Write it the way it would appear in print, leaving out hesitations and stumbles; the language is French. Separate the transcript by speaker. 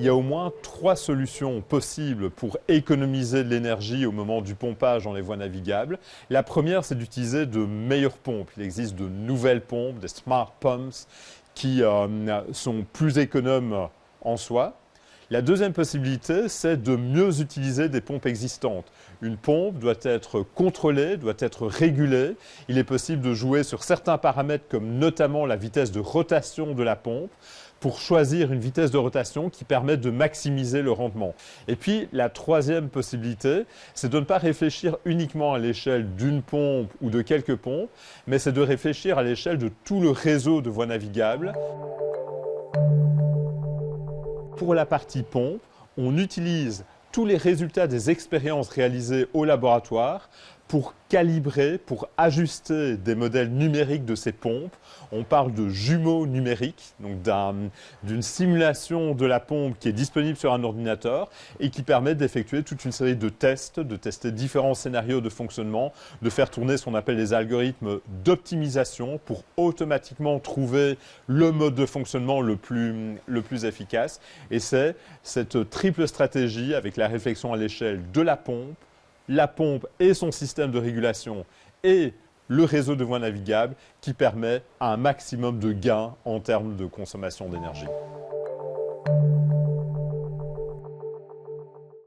Speaker 1: il y a au moins 3 solutions possibles pour économiser de l'énergie au moment du pompage dans les voies navigables. La première, c'est d'utiliser de meilleures pompes. Il existe de nouvelles pompes, des smart pumps, qui sont plus économes en soi. La deuxième possibilité, c'est de mieux utiliser des pompes existantes. Une pompe doit être contrôlée, doit être régulée. Il est possible de jouer sur certains paramètres comme notamment la vitesse de rotation de la pompe pour choisir une vitesse de rotation qui permet de maximiser le rendement. Et puis la troisième possibilité, c'est de ne pas réfléchir uniquement à l'échelle d'une pompe ou de quelques pompes, mais c'est de réfléchir à l'échelle de tout le réseau de voies navigables. Pour la partie pompe, on utilise tous les résultats des expériences réalisées au laboratoire pour calibrer, pour ajuster des modèles numériques de ces pompes. On parle de jumeaux numériques, donc d'une simulation de la pompe qui est disponible sur un ordinateur et qui permet d'effectuer toute une série de tests, de tester différents scénarios de fonctionnement, de faire tourner ce qu'on appelle les algorithmes d'optimisation pour automatiquement trouver le mode de fonctionnement le plus efficace. Et c'est cette triple stratégie avec la réflexion à l'échelle de la pompe et son système de régulation et le réseau de voies navigables qui permet un maximum de gains en termes de consommation d'énergie.